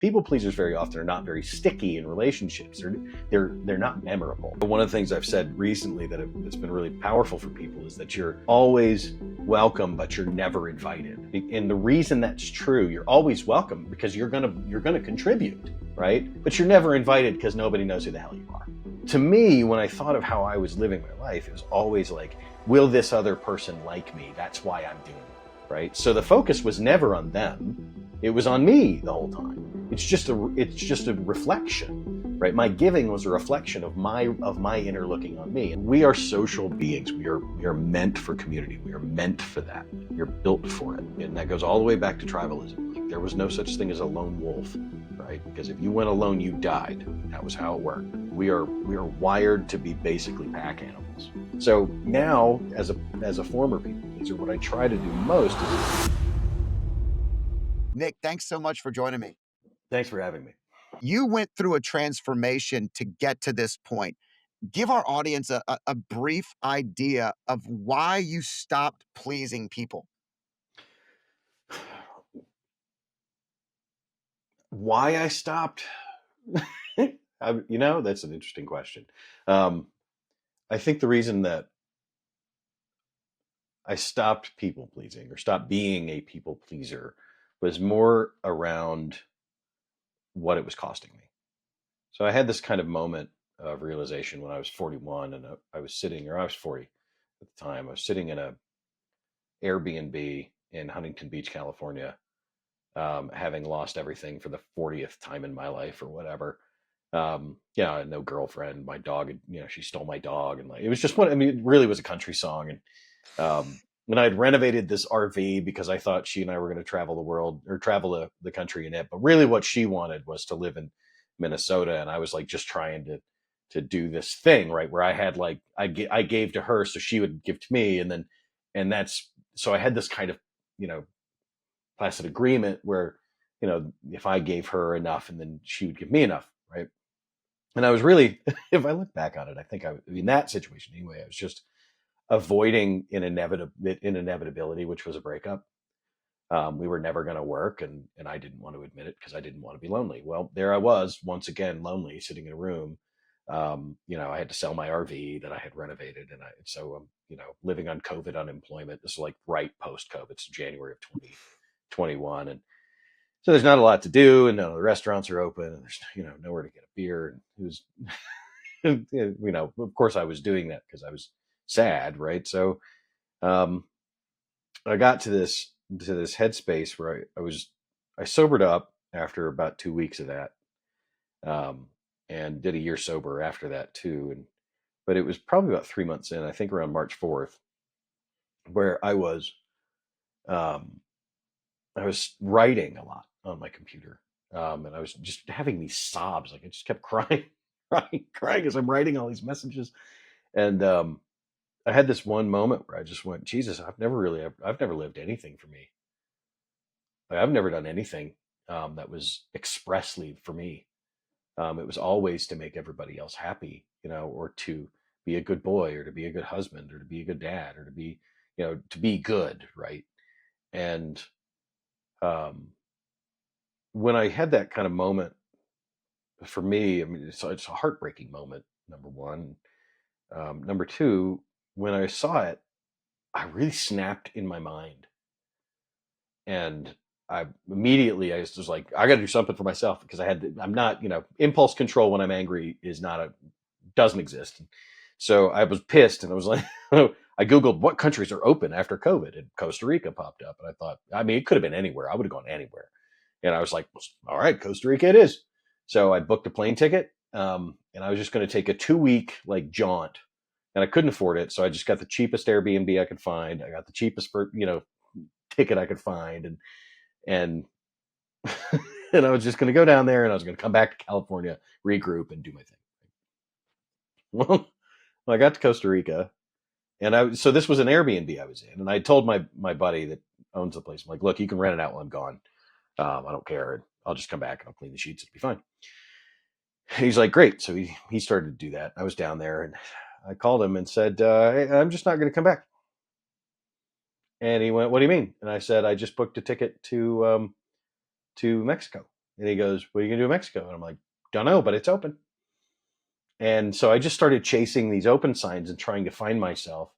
people pleasers very often are not very sticky in relationships. They're not memorable. One of the things I've said recently that's been really powerful for people is that you're always welcome, but you're never invited. And the reason that's true, you're always welcome because you're gonna contribute, right? But you're never invited because nobody knows who the hell you are. To me, when I thought of how I was living my life, it was always like, will this other person like me? That's why I'm doing it, right? So the focus was never on them. It was on me the whole time. It's just a reflection, right? My giving was a reflection of my inner looking on me. And we are social beings. We are meant for community. We are meant for that. You're built for it. And that goes all the way back to tribalism. Like, there was no such thing as a lone wolf, right? Because if you went alone, you died. That was how it worked. We are wired to be basically pack animals. So now, as a former people pleaser, what I try to do most is... Nick, thanks so much for joining me. Thanks for having me. You went through a transformation to get to this point. Give our audience a brief idea of why you stopped pleasing people. Why I stopped? That's an interesting question. I think the reason that I stopped people pleasing or stopped being a people pleaser was more around what it was costing me. So I had this kind of moment of realization when I was 41 and I was 40 at the time. I was sitting in a Airbnb in Huntington Beach, California, having lost everything for the 40th time in my life or whatever. I had no girlfriend. My dog, she stole my dog, and it was just it really was a country song. And I had renovated this RV because I thought she and I were going to travel the world or travel the country in it. But really what she wanted was to live in Minnesota. And I was just trying to do this thing, right, where I had I gave to her so she would give to me. So I had this kind of, tacit agreement where, if I gave her enough and then she would give me enough, right? And I was really, if I look back on it, I think in that situation anyway, I was just avoiding an inevitability, which was a breakup. We were never going to work, and I didn't want to admit it because I didn't want to be lonely. Well, there I was once again, lonely, sitting in a room. I had to sell my RV that I had renovated, and living on COVID unemployment. This was right post COVID, it's January of 2021, and so there's not a lot to do, and none of the restaurants are open, and there's nowhere to get a beer. And it was, of course, I was doing that because I was sad, right? So I got to this headspace where I sobered up after about 2 weeks of that, and did a year sober after that too. But it was probably about 3 months in, I think around March 4th, where I was writing a lot on my computer, and I was just having these sobs. I just kept crying, crying as I'm writing all these messages, and I had this one moment where I just went, Jesus, I've never lived anything for me. I've never done anything that was expressly for me. It was always to make everybody else happy, or to be a good boy, or to be a good husband, or to be a good dad, or to be good, right? And when I had that kind of moment, for me, it's a heartbreaking moment, number one. Number two, when I saw it, I really snapped in my mind. And I was like, I got to do something for myself, because I'm not, impulse control when I'm angry doesn't exist. So I was pissed, and I was like, I Googled what countries are open after COVID, and Costa Rica popped up. And I thought, it could have been anywhere. I would have gone anywhere. And I was like, all right, Costa Rica it is. So I booked a plane ticket. And I was just going to take a 2-week jaunt, and I couldn't afford it. So I just got the cheapest Airbnb I could find. I got the cheapest ticket I could find. And and I was just going to go down there, and I was going to come back to California, regroup, and do my thing. Well, I got to Costa Rica, and so this was an Airbnb I was in, and I told my buddy that owns the place, I'm like, look, you can rent it out while I'm gone. I don't care. I'll just come back and I'll clean the sheets. It'll be fine. And he's like, great. So he started to do that. I was down there, and I called him and said, hey, I'm just not going to come back. And he went, what do you mean? And I said, I just booked a ticket to Mexico. And he goes, what are you going to do in Mexico? And I'm like, don't know, but it's open. And so I just started chasing these open signs and trying to find myself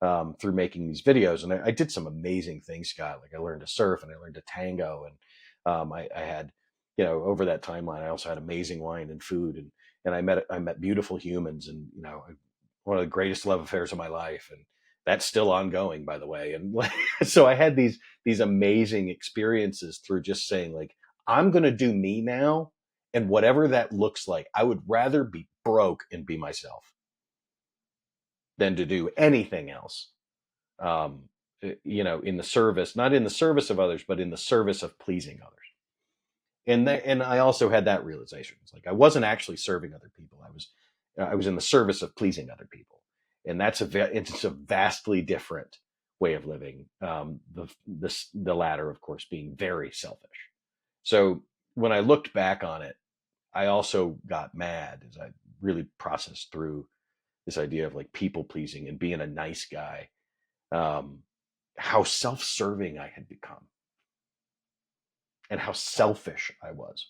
through making these videos. And I did some amazing things, Scott. Like I learned to surf and I learned to tango. And I had, over that timeline, I also had amazing wine and food. And I met beautiful humans and, one of the greatest love affairs of my life. And that's still ongoing, by the way. And so I had these amazing experiences through just saying like, I'm going to do me now. And whatever that looks like, I would rather be broke and be myself than to do anything else. Um, in the service, not in the service of others, but in the service of pleasing others. And I also had that realization. It's like I wasn't actually serving other people. I was in the service of pleasing other people, and it's a vastly different way of living. The latter, of course, being very selfish. So when I looked back on it, I also got mad as I really processed through this idea of like people pleasing and being a nice guy, um, how self serving I had become and how selfish I was.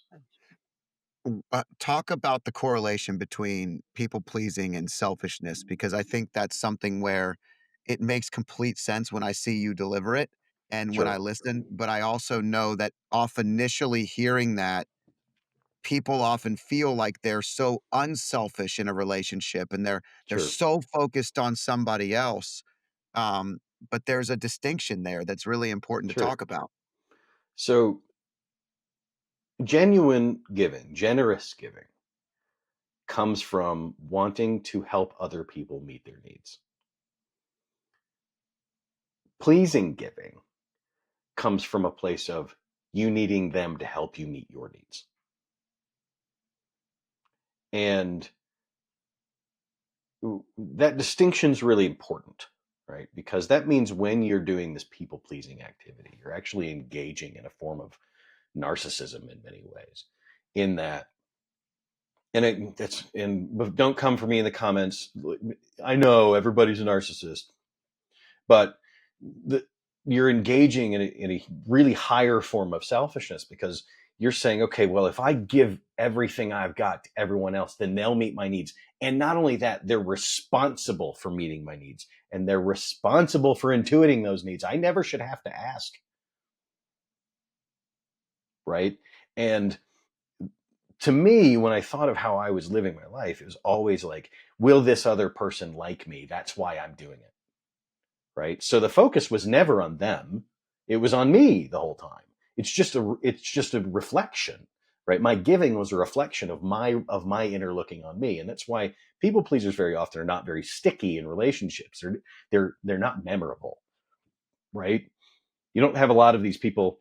Talk about the correlation between people pleasing and selfishness, because I think that's something where it makes complete sense when I see you deliver it and when I Sure, listen. But I also know that off initially hearing that, people often feel like they're so unselfish in a relationship and they're sure, so focused on somebody else. Um, but there's a distinction there that's really important to sure. talk about. So genuine giving, generous giving, comes from wanting to help other people meet their needs. Pleasing giving comes from a place of you needing them to help you meet your needs. And that distinction is really important, right? Because that means when you're doing this people pleasing activity, you're actually engaging in a form of narcissism in many ways. In that, and it's and don't come for me in the comments. I know everybody's a narcissist, but the, you're engaging in a really higher form of selfishness because you're saying, okay, well, if I give everything I've got to everyone else, then they'll meet my needs. And not only that, they're responsible for meeting my needs and they're responsible for intuiting those needs. I never should have to ask. Right. And to me, when I thought of how I was living my life, it was always like, will this other person like me? That's why I'm doing it. Right. So the focus was never on them. It was on me the whole time. It's just a reflection, right? My giving was a reflection of my inner looking on me. And that's why people pleasers very often are not very sticky in relationships. They're not memorable, right? You don't have a lot of these people.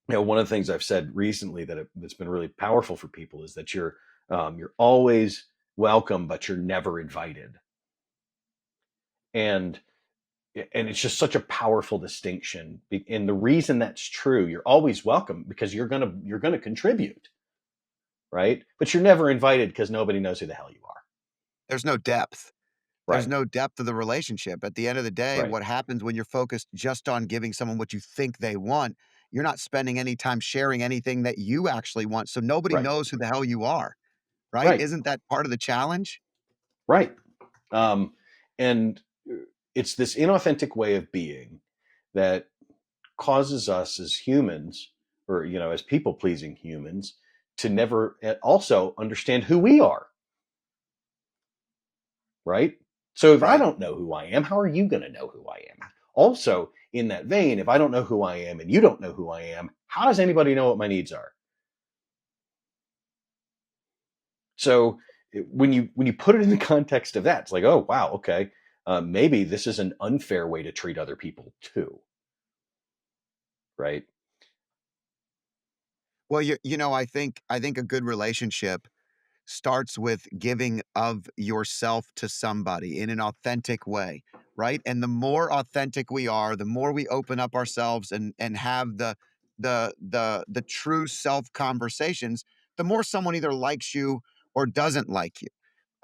One of the things I've said recently that's been really powerful for people is that you're always welcome, but you're never invited. And it's just such a powerful distinction. And the reason that's true, you're always welcome because you're gonna contribute, right? But you're never invited because nobody knows who the hell you are. There's no depth. There's Right, no depth of the relationship. At the end of the day, right, what happens when you're focused just on giving someone what you think they want, you're not spending any time sharing anything that you actually want, so nobody right, knows who the hell you are, right? right, Isn't that part of the challenge? right. Um, and it's this inauthentic way of being that causes us as humans, or as people pleasing humans, to never also understand who we are. Right? So if I Right. don't know who I am, how are you going to know who I am? Also, in that vein, if I don't know who I am and you don't know who I am, how does anybody know what my needs are? So when you put it in the context of that, it's like, oh wow, okay, maybe this is an unfair way to treat other people too, right? Well, I think a good relationship starts with giving of yourself to somebody in an authentic way, right? And the more authentic we are, the more we open up ourselves and have the true self conversations, the more someone either likes you or doesn't like you.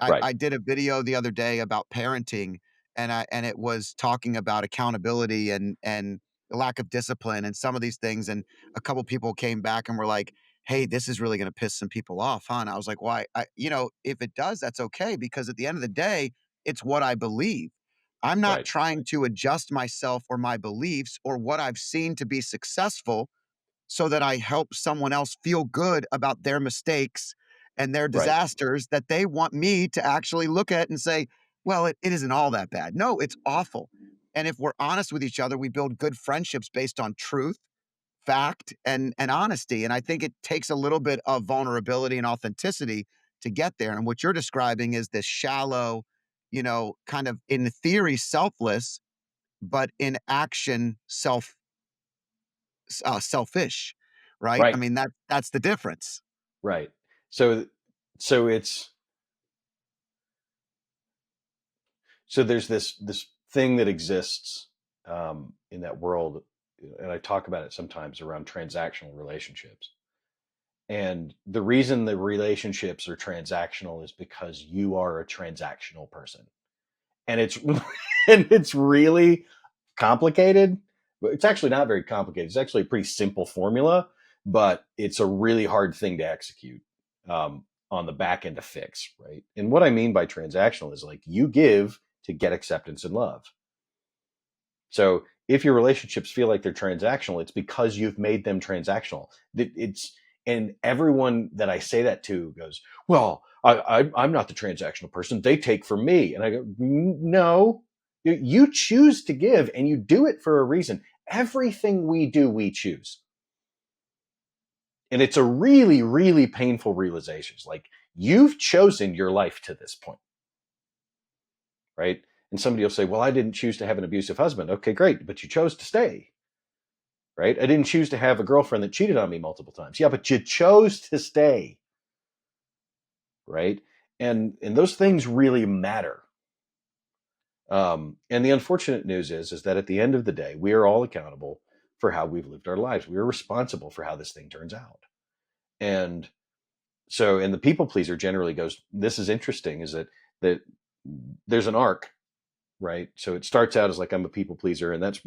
I Right, I did a video the other day about parenting, and it was talking about accountability and the lack of discipline and some of these things, and a couple people came back and were like, "Hey, this is really gonna piss some people off, huh?" And I was like, "Why?" If it does, that's okay because at the end of the day, it's what I believe. I'm not Right. trying to adjust myself or my beliefs or what I've seen to be successful so that I help someone else feel good about their mistakes and their Right. disasters that they want me to actually look at and say, well, it isn't all that bad. No, it's awful. And if we're honest with each other, we build good friendships based on truth, fact, and honesty. And I think it takes a little bit of vulnerability and authenticity to get there. And what you're describing is this shallow, kind of in theory selfless, but in action selfish, right? I Right. mean, that's the difference. Right. So so it's so there's this thing that exists in that world, and I talk about it sometimes around transactional relationships. And the reason the relationships are transactional is because you are a transactional person, and it's and it's really complicated. But it's actually not very complicated. It's actually a pretty simple formula, but it's a really hard thing to execute on the back end to fix, right? And what I mean by transactional is like you give to get acceptance and love. So if your relationships feel like they're transactional, it's because you've made them transactional. It's and everyone that I say that to goes, "Well, I'm not the transactional person. They take from me," and I go, "No, you choose to give, and you do it for a reason. Everything we do, we choose, and it's a really, really painful realization. It's like you've chosen your life to this point, right?" And somebody will say, "Well, I didn't choose to have an abusive husband." Okay, great, but you chose to stay, right? I didn't choose to have a girlfriend that cheated on me multiple times. Yeah, but you chose to stay, right? And those things really matter. And the unfortunate news is that at the end of the day, we are all accountable for how we've lived our lives. We are responsible for how this thing turns out. And so, and the people pleaser generally goes, "This is interesting, is that there's an arc, right? So it starts out as like I'm a people pleaser, and that's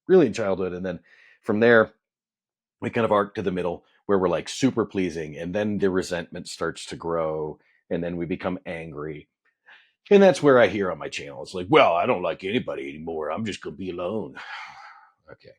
really in childhood, and then from there we kind of arc to the middle where we're like super pleasing, and then the resentment starts to grow, and then we become angry. And that's where I hear on my channel, it's like, well, I don't like anybody anymore, I'm just gonna be alone. Okay.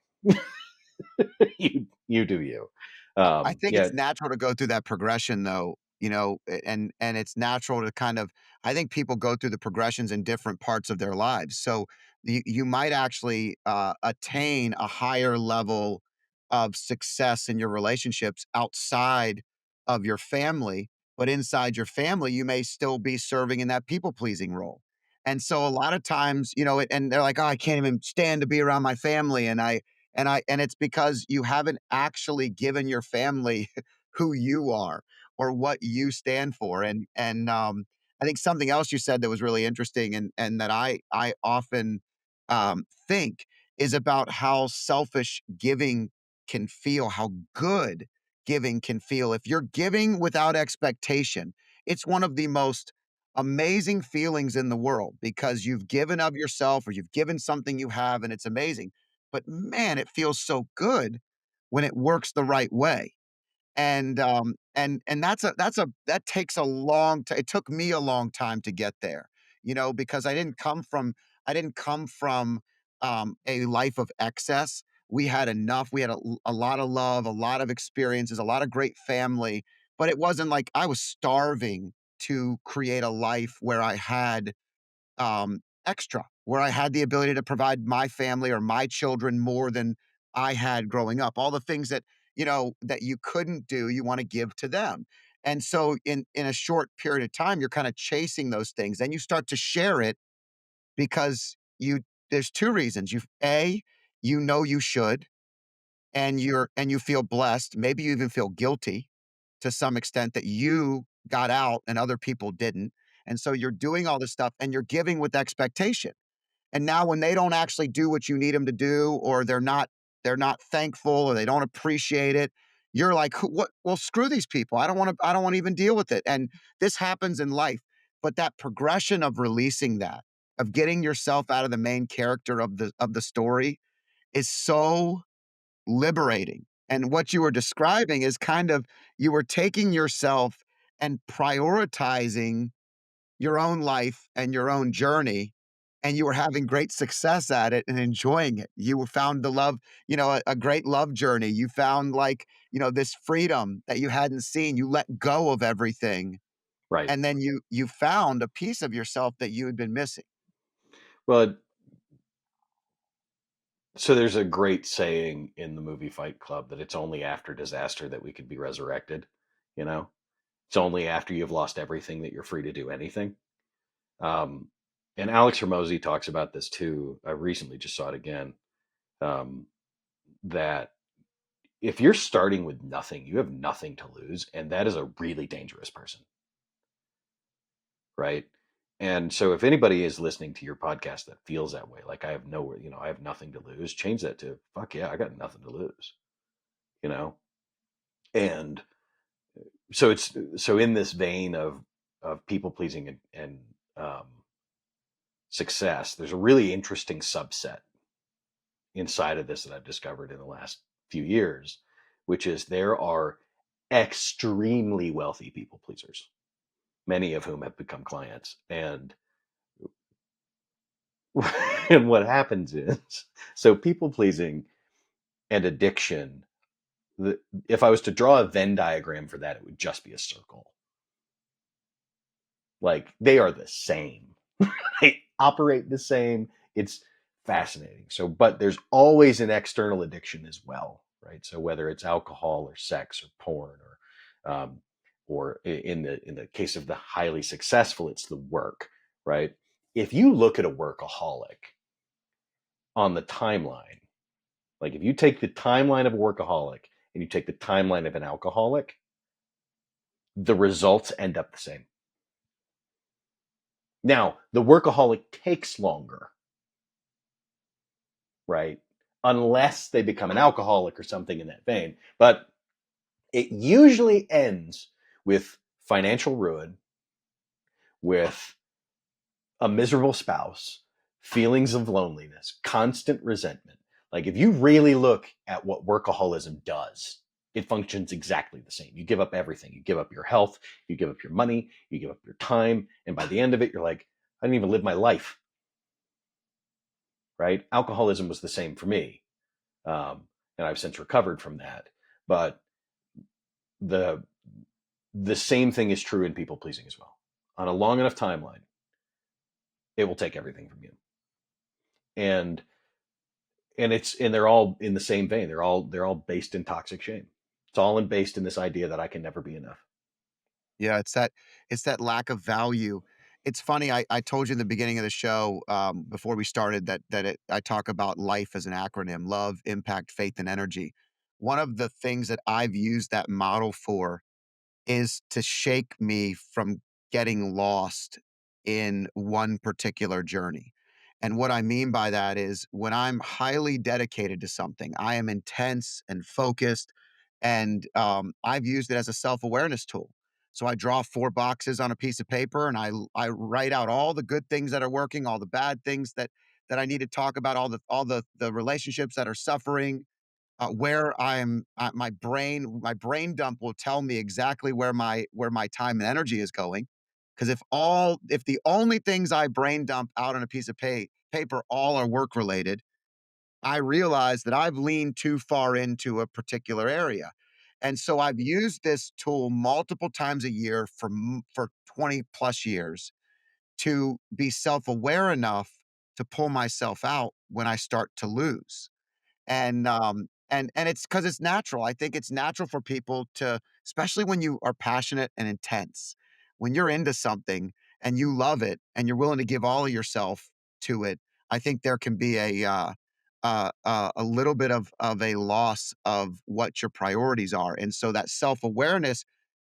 You do you. I think Yeah. it's natural to go through that progression though, and it's natural to kind of I think people go through the progressions in different parts of their lives. So you might actually attain a higher level of success in your relationships outside of your family, but inside your family, you may still be serving in that people pleasing role. And so a lot of times, and they're like, oh, I can't even stand to be around my family. And it's because you haven't actually given your family who you are or what you stand for. And I think something else you said that was really interesting and that I often think is about how selfish giving can feel, how good giving can feel. If you're giving without expectation, it's one of the most amazing feelings in the world because you've given of yourself or you've given something you have and it's amazing. But man, it feels so good when it works the right way. And that takes a long time. It took me a long time to get there, because I didn't come from a life of excess. We had enough. We had a lot of love, a lot of experiences, a lot of great family, but it wasn't like I was starving to create a life where I had extra, where I had the ability to provide my family or my children more than I had growing up. All the things that you couldn't do, you want to give to them. And so in a short period of time, you're kind of chasing those things. Then you start to share it because there's two reasons. You know you should, and you feel blessed. Maybe you even feel guilty to some extent that you got out and other people didn't. And so you're doing all this stuff and you're giving with expectation. And now when they don't actually do what you need them to do, or they're not thankful or they don't appreciate it, you're like, What? Well, screw these people. I don't want to even deal with it." And this happens in life. But that progression of releasing that, of getting yourself out of the main character of the story is so liberating And what you were describing is kind of you were taking yourself and prioritizing your own life and your own journey, and you were having great success at it and enjoying it. You found the love, a great love journey. You found like, this freedom that you hadn't seen. You let go of everything, Right. and then you found a piece of yourself that you had been missing. Well, so there's a great saying in the movie Fight Club that it's only after disaster that we could be resurrected. You know, it's only after you've lost everything that you're free to do anything. Um, and Alex Hormozy talks about this too. I recently just saw it again. Um, that if you're starting with nothing, you have nothing to lose, and that is a really dangerous person, right? And so, if anybody is listening to your podcast that feels that way, like I have nowhere, I have nothing to lose, change that to fuck yeah, I got nothing to lose, you know. And so in this vein of people pleasing and success, there's a really interesting subset inside of this that I've discovered in the last few years, which is there are extremely wealthy people pleasers, many of whom have become clients. And and what happens is, so people pleasing and addiction, the, if I was to draw a Venn diagram for that, it would just be a circle. Like they are the same. They operate the same. It's fascinating. So, but there's always an external addiction as well, right? So whether it's alcohol or sex or porn um, or in the case of the highly successful, it's the work, right? If you look at a workaholic on the timeline, like if you take the timeline of a workaholic and you take the timeline of an alcoholic, the results end up the same. Now, the workaholic takes longer, right? Unless they become an alcoholic or something in that vein. But it usually ends with financial ruin, with a miserable spouse, feelings of loneliness, constant resentment. Like if you really look at what workaholism does, it functions exactly the same. You give up everything. You give up your health, you give up your money, you give up your time. And by the end of it, you're like, I didn't even live my life, right? Alcoholism was the same for me. And I've since recovered from that. But the the same thing is true in people pleasing as well. On a long enough timeline, it will take everything from you. And they're all in the same vein. They're all based in toxic shame. It's all based in this idea that I can never be enough. Yeah, it's that lack of value. It's funny, I told you in the beginning of the show, before we started I talk about life as an acronym: love, impact, faith, and energy. One of the things that I've used that model for is to shake me from getting lost in one particular journey. And what I mean by that is when I'm highly dedicated to something, I am intense and focused, and I've used it as a self-awareness tool. So I draw 4 boxes on a piece of paper, and I write out all the good things that are working, all the bad things that I need to talk about, all the relationships that are suffering, where I'm my brain dump will tell me exactly where my time and energy is going. Because if the only things I brain dump out on a piece of paper all are work related, I realize that I've leaned too far into a particular area. And so I've used this tool multiple times a year for 20 plus years to be self-aware enough to pull myself out when I start to lose. And it's because it's natural. I think it's natural for people to, especially when you are passionate and intense, when you're into something and you love it and you're willing to give all of yourself to it. I think there can be a little bit of a loss of what your priorities are, and so that self-awareness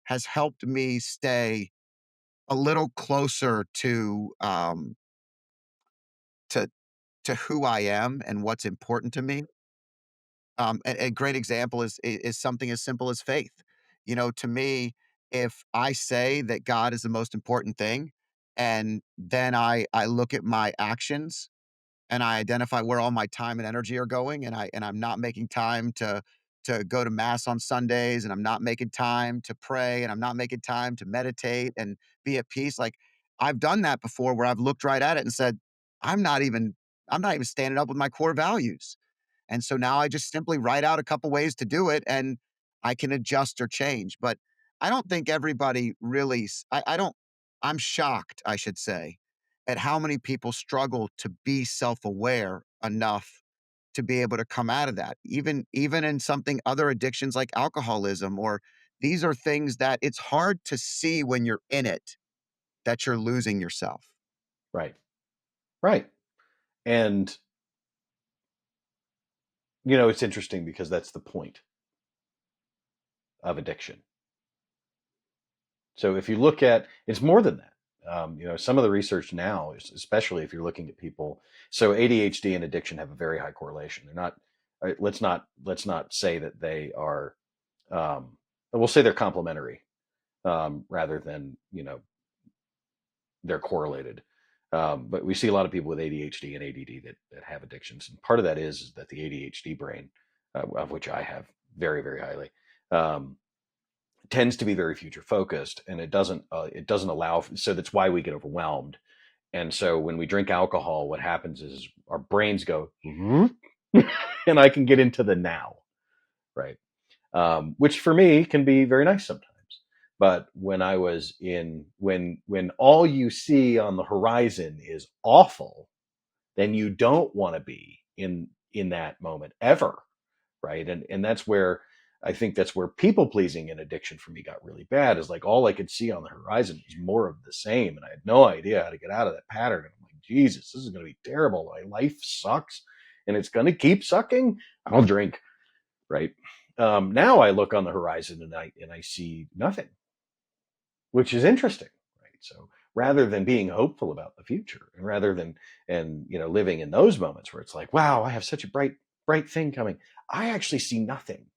has helped me stay a little closer to to who I am and what's important to me. A great example is something as simple as faith. To me, if I say that God is the most important thing, and then I look at my actions and I identify where all my time and energy are going, and I'm not making time to go to mass on Sundays, and I'm not making time to pray, and I'm not making time to meditate and be at peace. Like, I've done that before where I've looked right at it and said, I'm not even I'm not even standing up with my core values. And so now I just simply write out a couple ways to do it, and I can adjust or change. But I don't think everybody really I don't I'm shocked, I should say, at how many people struggle to be self-aware enough to be able to come out of that. Even in something other addictions like alcoholism, or these are things that it's hard to see when you're in it that you're losing yourself. Right. Right. And, you know, it's interesting because that's the point of addiction. So if you look at, it's more than that. You know, some of the research now is, especially if you're looking at people, so ADHD and addiction have a very high correlation. They're not, let's not say that they are, we'll say they're complementary, rather than, you know, they're correlated. But we see a lot of people with ADHD and ADD that have addictions. And part of that is that the ADHD brain, of which I have very, very highly, um, tends to be very future focused, and it doesn't allow. So that's why we get overwhelmed. And so when we drink alcohol, what happens is our brains go, and I can get into the now, right? Which for me can be very nice sometimes. But when I was in when all you see on the horizon is awful, then you don't want to be in that moment ever, right? And that's where I think that's where people pleasing and addiction for me got really bad. Is like all I could see on the horizon was more of the same, and I had no idea how to get out of that pattern. And I'm like, Jesus, this is going to be terrible. My life sucks, and it's going to keep sucking. I'll drink, right? Now I look on the horizon and I see nothing, which is interesting, right? So rather than being hopeful about the future, and rather than and you know living in those moments where it's like, wow, I have such a bright thing coming, I actually see nothing,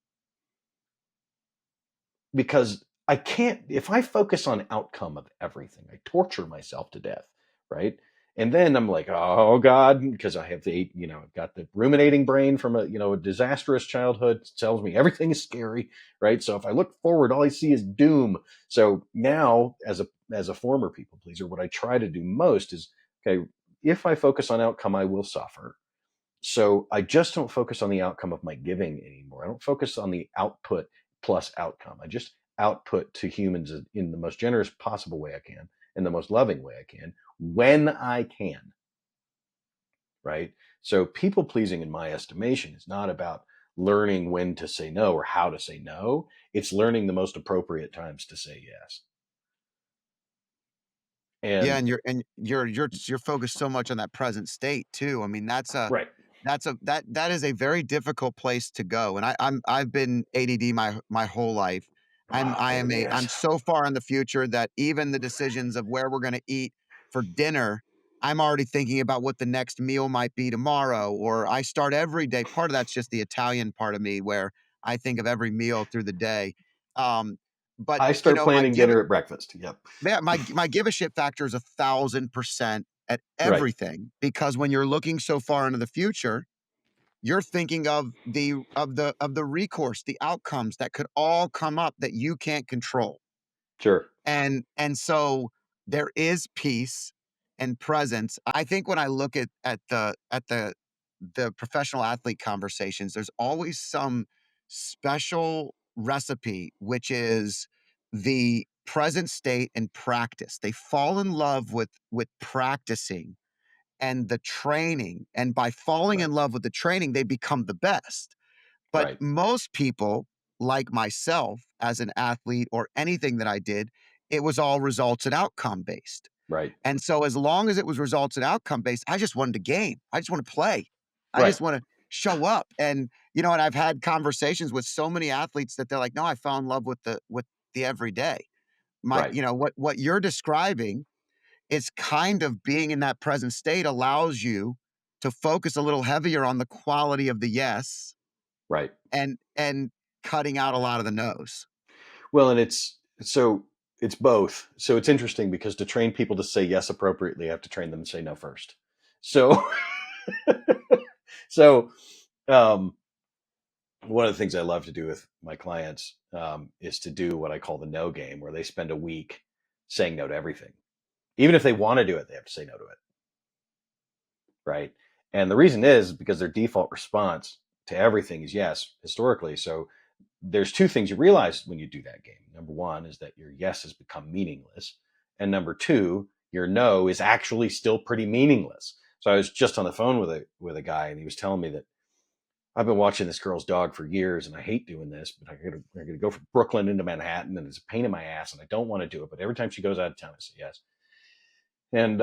because I can't, if I focus on outcome of everything, I torture myself to death, right? And then I'm like, oh God, because I have I've got the ruminating brain from a disastrous childhood. It tells me everything is scary, right? So if I look forward, all I see is doom. So now, as a former people pleaser, what I try to do most is, okay, if I focus on outcome, I will suffer. So I just don't focus on the outcome of my giving anymore. I don't focus on the output plus outcome. I just output to humans in the most generous possible way I can, in the most loving way I can, when I can, right? So people pleasing, in my estimation, is not about learning when to say no or how to say no. It's learning the most appropriate times to say yes. Yeah, And and you're focused so much on that present state too. I mean, right. that is a very difficult place to go. And I've been ADD my whole life. Oh, there it I'm is. so far in the future that even the decisions of where we're going to eat for dinner, I'm already thinking about what the next meal might be tomorrow. Or I start every day. Part of that's just the Italian part of me where I think of every meal through the day. Um, but I you start know, my planning give dinner at breakfast. Yep. yeah, my give a shit factor is 1,000% at Right. everything, because when you're looking so far into the future, you're thinking of the recourse, the outcomes that could all come up that you can't control. Sure. And so there is peace and presence. I think when I look at the professional athlete conversations, there's always some special recipe, which is the present state and practice. They fall in love with practicing and the training. And by falling in Right. love with the training, they become the best. But Right. most people, like myself as an athlete or anything that I did, it was all results and outcome based. Right. And so as long as it was results and outcome based, I just wanted to game. I just want to play. I Right. just want to show up. And I've had conversations with so many athletes that they're like, no, I fell in love with the everyday. Right. What you're describing is kind of being in that present state allows you to focus a little heavier on the quality of the yes Right. and cutting out a lot of the no's. Well, and it's both. So it's interesting because to train people to say yes appropriately, I have to train them to say no first. So so um one of the things I love to do with my clients is to do what I call the no game, where they spend a week saying no to everything. Even if they want to do it, they have to say no to it. Right. And the reason is because their default response to everything is yes, historically. So there's two things you realize when you do that game. Number one is that your yes has become meaningless. And number two, your no is actually still pretty meaningless. So I was just on the phone with a guy, and he was telling me that I've been watching this girl's dog for years, and I hate doing this, but I gotta go from Brooklyn into Manhattan, and it's a pain in my ass, and I don't want to do it. But every time she goes out of town, I say yes. And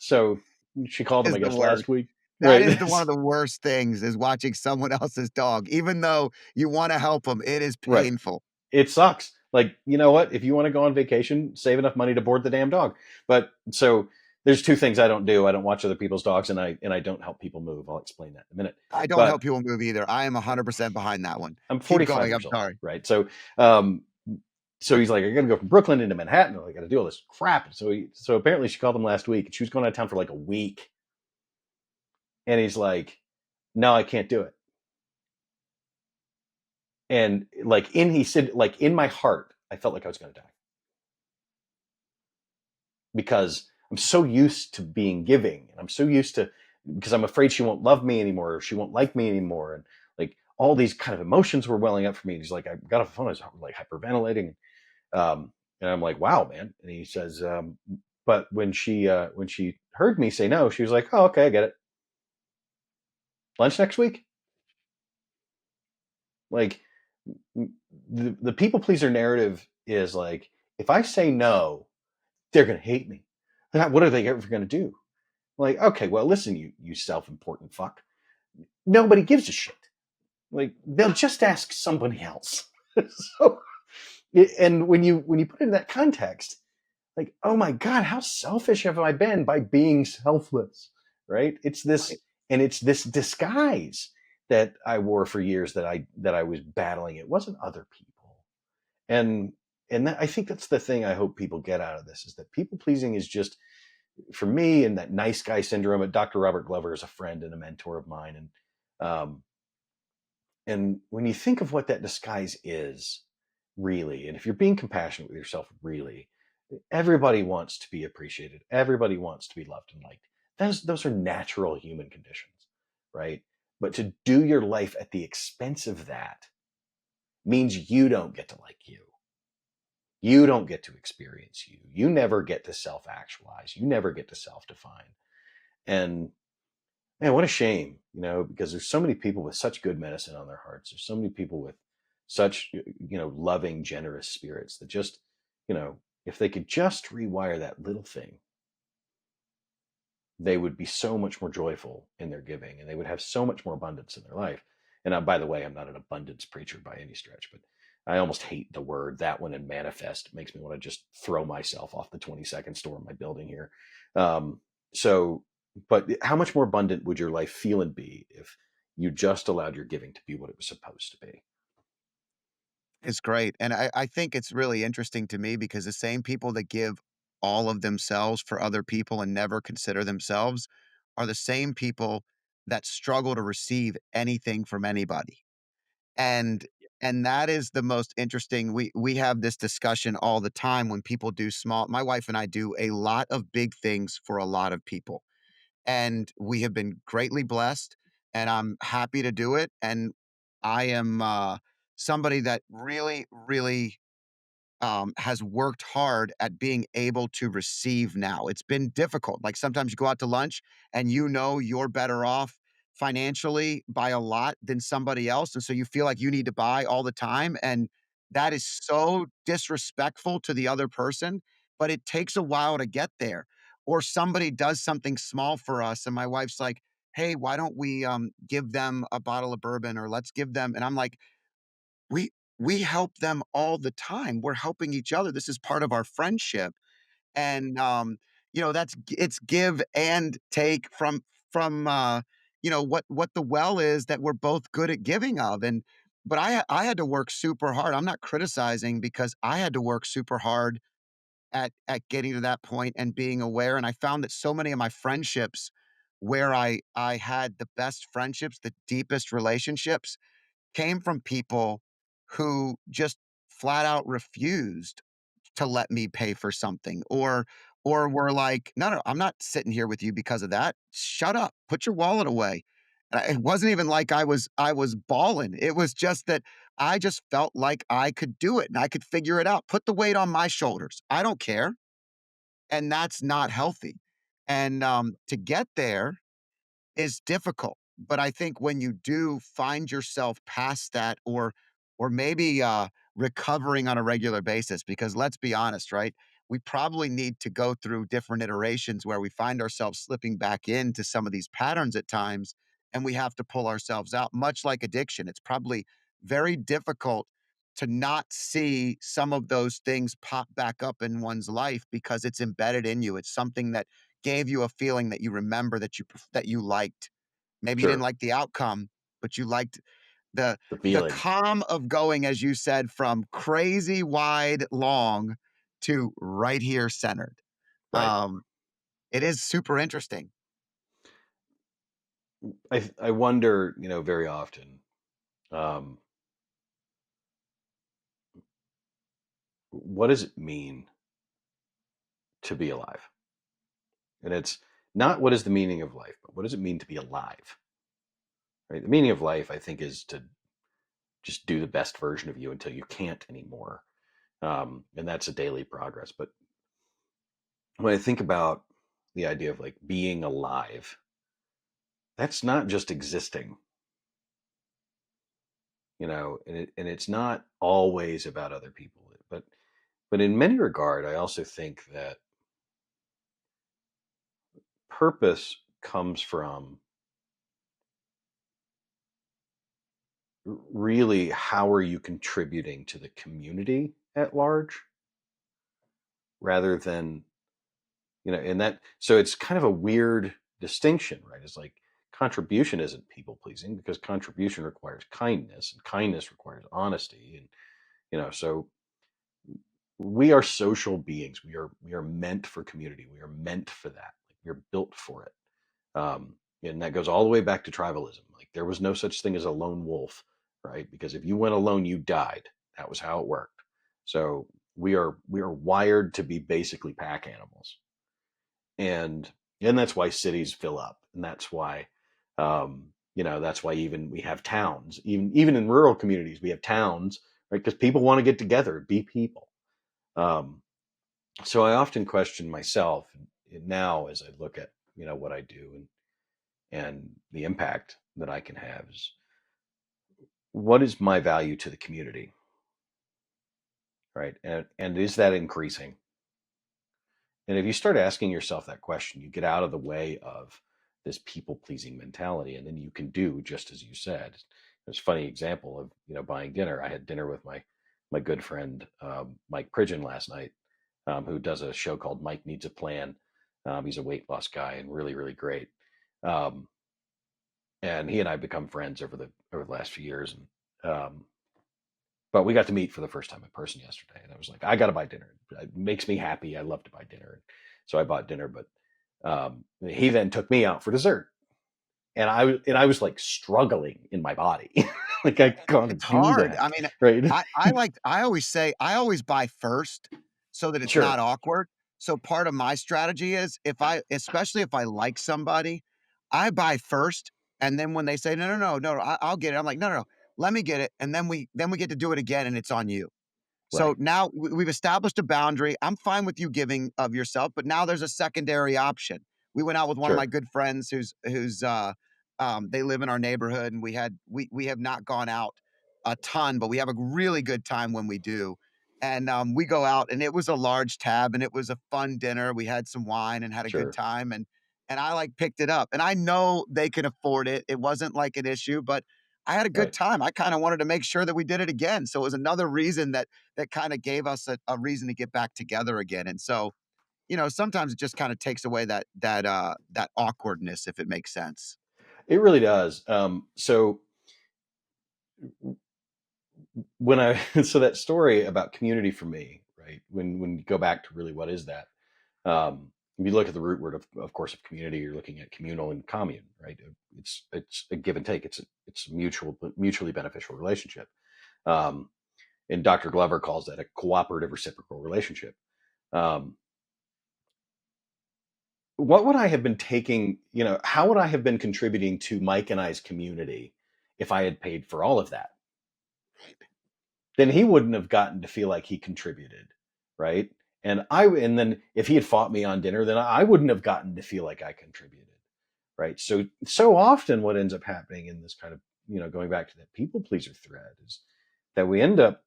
so she called him, Is I the guess, worst. last week. That Right. is the one of the worst things is watching someone else's dog. Even though you wanna help them, it is Right. painful. It sucks. Like, you know what? If you want to go on vacation, save enough money to board the damn dog. But so there's two things I don't do. I don't watch other people's dogs, and I don't help people move. I'll explain that in a minute. I don't But help people move either. I am 100% behind that one. I'm Keep 45 going, years I'm old, sorry. right? Um, so he's like, I got to go from Brooklyn into Manhattan. I got to do all this crap. So apparently she called him last week, and she was going out of town for like a week. And he's like, no, I can't do it. And he said, like in my heart, I felt like I was going to die, because I'm so used to being giving, and I'm so used to, because I'm afraid she won't love me anymore, or she won't like me anymore, and like all these kind of emotions were welling up for me. And he's like, I got off the phone, I was like hyperventilating, and I'm like, wow, man. And he says, but when she heard me say no, she was like, oh, okay, I get it. Lunch next week. Like, the people pleaser narrative is like, if I say no, they're gonna hate me. What are they ever gonna do? Like, okay, well, listen, you self-important fuck. Nobody gives a shit. Like, they'll just ask somebody else. So, and when you put it in that context, like, oh my god, how selfish have I been by being selfless? Right? Right. It's this disguise that I wore for years, that I was battling. It wasn't other people, and I think that's the thing I hope people get out of this, is that people pleasing is just, for me, and that nice guy syndrome. Dr. Robert Glover is a friend and a mentor of mine, um, and when you think of what that disguise is, really, and if you're being compassionate with yourself, really, everybody wants to be appreciated. Everybody wants to be loved and liked. Those are natural human conditions, right? But to do your life at the expense of that means you don't get to like you. You don't get to experience you. You never get to self actualize. You never get to self define. And man, what a shame, because there's so many people with such good medicine on their hearts. There's so many people with such, loving, generous spirits that just, if they could just rewire that little thing, they would be so much more joyful in their giving, and they would have so much more abundance in their life. And by the way, I'm not an abundance preacher by any stretch, but I almost hate the word, that one, and manifest. It makes me want to just throw myself off the 22nd store in my building here. Um, so, but how much more abundant would your life feel and be if you just allowed your giving to be what it was supposed to be? It's great, and I think it's really interesting to me because the same people that give all of themselves for other people and never consider themselves are the same people that struggle to receive anything from anybody. And and that is the most interesting. We have this discussion all the time when people do small. My wife and I do a lot of big things for a lot of people, and we have been greatly blessed, and I'm happy to do it, and I am, somebody that really, really has worked hard at being able to receive now. It's been difficult. Like sometimes you go out to lunch and you're better off financially by a lot than somebody else. And so you feel like you need to buy all the time. And that is so disrespectful to the other person, but it takes a while to get there. Or somebody does something small for us, and my wife's like, hey, why don't we give them a bottle of bourbon, or let's give them, and I'm like, we we help them all the time. We're helping each other. This is part of our friendship. And it's give and take from what the well is that we're both good at giving of. And but I had to work super hard. I'm not criticizing because I had to work super hard at getting to that point and being aware. And I found that so many of my friendships where I had the best friendships, the deepest relationships, came from people who just flat out refused to let me pay for something, or were like, "No, no, I'm not sitting here with you because of that. Shut up. Put your wallet away." It wasn't even like I was bawling. It was just that I just felt like I could do it and I could figure it out. Put the weight on my shoulders. I don't care, and that's not healthy. And, to get there is difficult, but I think when you do find yourself past that, or maybe, recovering on a regular basis, because let's be honest, right? We probably need to go through different iterations where we find ourselves slipping back into some of these patterns at times, and we have to pull ourselves out, much like addiction. It's probably very difficult to not see some of those things pop back up in one's life because it's embedded in you. It's something that gave you a feeling that you remember, that you liked. Maybe you didn't Sure. like the outcome, but you liked the The the feeling. calm of going, as you said, from crazy wide long to right here centered. Right. Um, it is super interesting. I wonder, very often, um, what does it mean to be alive? And it's not what is the meaning of life, but what does it mean to be alive? Right? The meaning of life, I think, is to just do the best version of you until you can't anymore. And that's a daily progress. But when I think about the idea of like being alive, that's not just existing, and it's not always about other people. But in many regard, I also think that purpose comes from really how are you contributing to the community at large rather than, and that, so it's kind of a weird distinction, right? It's like contribution isn't people pleasing because contribution requires kindness and kindness requires honesty. And, so we are social beings. We are meant for community. We are meant for that. Like, we're built for it. And that goes all the way back to tribalism. Like there was no such thing as a lone wolf, right? Because if you went alone, you died. That was how it worked. So we are wired to be basically pack animals, and that's why cities fill up, and that's why, that's why even we have towns, even in rural communities, we have towns, right? Because people want to get together, be people. Um, so I often question myself now as I look at what I do and the impact that I can have is what is my value to the community, right? And is that increasing? And if you start asking yourself that question, you get out of the way of this people pleasing mentality, and then you can do just as you said. There's a funny example of buying dinner. I had dinner with my good friend Mike Pridgeon last night, who does a show called Mike Needs a Plan. He's a weight loss guy and really really great. Um, and he and I have become friends over the last few years. And but we got to meet for the first time in person yesterday, and I was like, I got to buy dinner. It makes me happy. I love to buy dinner, so I bought dinner. But he then took me out for dessert, and I was like struggling in my body, like I It's can't do hard. that, I mean, right? I always say I always buy first so that it's not Sure, awkward. So part of my strategy is, if I especially if I like somebody, I buy first, and then when they say, "No, no, no, no, I'll get it." I'm like, "No, no, no, let me get it." And then we get to do it again, and it's on you. So right, now we've established a boundary. I'm fine with you giving of yourself, but now there's a secondary option. We went out with one of my sure, good friends they live in our neighborhood, and we have not gone out a ton, but we have a really good time when we do. And we go out, and it was a large tab, and it was a fun dinner. We had some wine and had a good sure, time, and I like picked it up. And I know they can afford it. It wasn't like an issue, but I had a good right. time. I kind of wanted to make sure that we did it again. So it was another reason that kind of gave us a reason to get back together again. And so, sometimes it just kind of takes away that awkwardness, if it makes sense. It really does. So when I so that story about community for me, right? When you go back to really what is that? If you look at the root word of course, of community, you're looking at communal and commune, right? It's a give and take. It's a mutually beneficial relationship. Um, and Dr. Glover calls that a cooperative reciprocal relationship. Um, what would I have been taking, how would I have been contributing to Mike and I's community if I had paid for all of that? Then he wouldn't have gotten to feel like he contributed, right? And then if he had fought me on dinner, then I wouldn't have gotten to feel like I contributed, right? So often what ends up happening in this kind of, going back to that people pleaser thread, is that we end up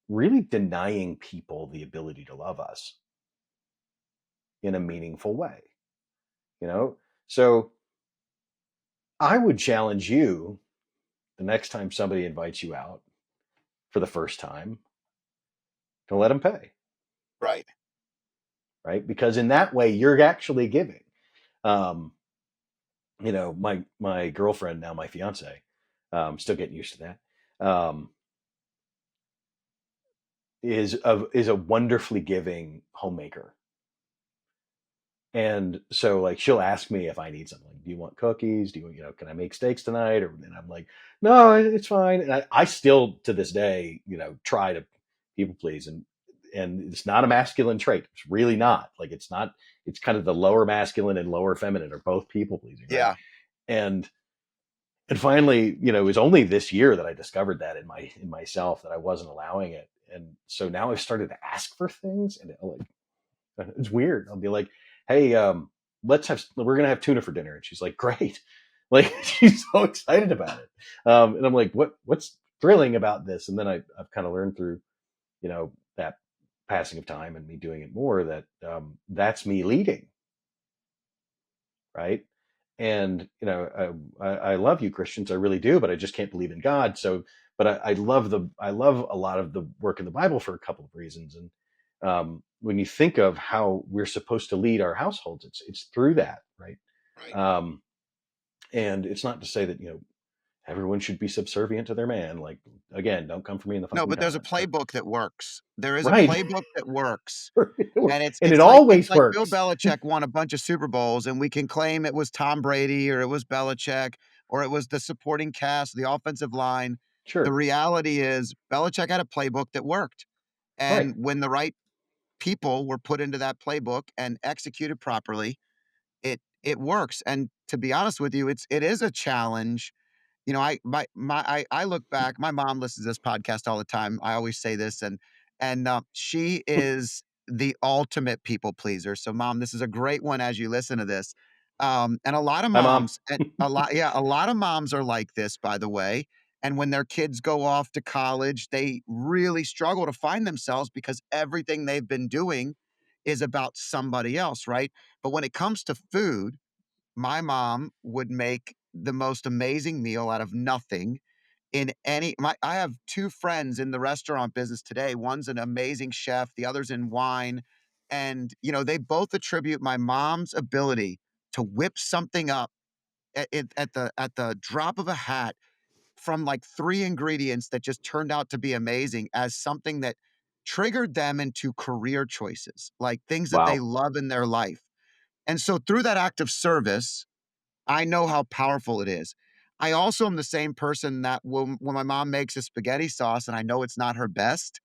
really denying people the ability to love us in a meaningful way, you know? So I would challenge you, the next time somebody invites you out for the first time, to let them pay, Right. right? Because in that way, you're actually giving. Um, my girlfriend, now my fiance, still getting used to that, is a wonderfully giving homemaker. And so like she'll ask me if I need something. Do you want cookies? Do you, can I make steaks tonight? And I'm like, no, it's fine. And I still to this day, try to people please. And it's not a masculine trait. It's really not. Like it's not, it's kind of the lower masculine and lower feminine are both people pleasing, right? Yeah. And finally, it was only this year that I discovered that in myself, that I wasn't allowing it. And so now I've started to ask for things, and it's weird. I'll be like, hey, we're going to have tuna for dinner. And she's like, great. Like she's so excited about it. And I'm like, what's thrilling about this? And then I've kind of learned through, that passing of time and me doing it more, that that's me leading. Right. And, I love you Christians. I really do, but I just can't believe in God. So, but I love I love a lot of the work in the Bible for a couple of reasons. And, when you think of how we're supposed to lead our households, it's through that, right? Right. Um, and it's not to say that everyone should be subservient to their man. Like again, don't come for me in the No, fucking but there's a comments. But playbook that works. There is a right, playbook that works. And it's and it it's like it's always like Bill works. Belichick won a bunch of Super Bowls, and we can claim it was Tom Brady or it was Belichick or it was the supporting cast, the offensive line. The Sure, reality is Belichick had a playbook that worked. right. And when the right people were put into that playbook and executed properly, it works. And to be honest with you, it is a challenge. I look back. My mom listens to this podcast all the time. I always say this, and she is the ultimate people pleaser. So, mom, this is a great one as you listen to this. And a lot of Hi, mom. moms, and a lot of moms are like this, by the way. And when their kids go off to college, they really struggle to find themselves because everything they've been doing is about somebody else, right? But when it comes to food, my mom would make the most amazing meal out of nothing in any my I have 2 friends in the restaurant business today. One's an amazing chef, the other's in wine, and, they both attribute my mom's ability to whip something up at the drop of a hat from, like, 3 ingredients that just turned out to be amazing as something that triggered them into career choices, like, things that they Wow. love in their life. And so through that act of service, I know how powerful it is. I also am the same person that when my mom makes a spaghetti sauce and I know it's not her best,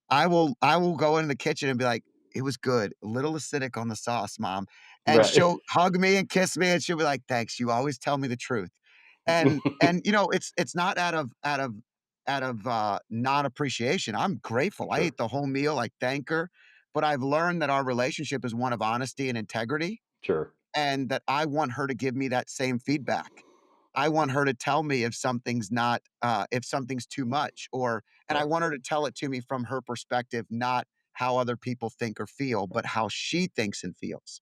I will go in the kitchen and be like, "It was good, a little acidic on the sauce, mom." And Right. she'll hug me and kiss me, and she'll be like, "Thanks, you always tell me the truth." And it's not out of non-appreciation. I'm grateful. I Sure. ate the whole meal, I thank her, but I've learned that our relationship is one of honesty and integrity, Sure. and that I want her to give me that same feedback. I want her to tell me if something's too much, and I Right. want her to tell it to me from her perspective, not how other people think or feel, but how she thinks and feels.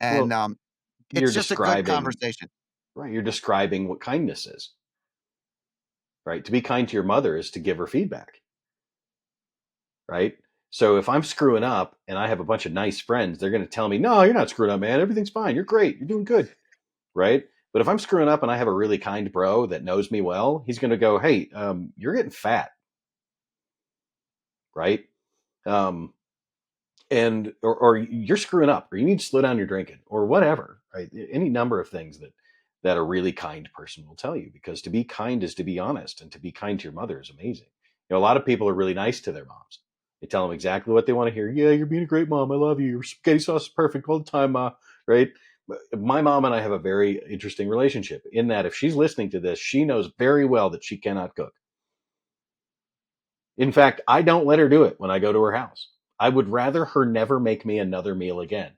And, Well, you're it's just a good describing, conversation. right. You're describing what kindness is, right? To be kind to your mother is to give her feedback, right? So if I'm screwing up and I have a bunch of nice friends, they're going to tell me, no, you're not screwing up, man. Everything's fine. You're great. You're doing good. Right. But if I'm screwing up and I have a really kind bro that knows me well, he's going to go, hey, you're getting fat. Right. Um, or you're screwing up, or you need to slow down your drinking, or whatever, right? Any number of things that a really kind person will tell you, because to be kind is to be honest, and to be kind to your mother is amazing. A lot of people are really nice to their moms. They tell them exactly what they want to hear. Yeah, you're being a great mom. I love you. Your spaghetti sauce is perfect all the time, ma. Right? My mom and I have a very interesting relationship in that if she's listening to this, she knows very well that she cannot cook. In fact, I don't let her do it when I go to her house. I would rather her never make me another meal again.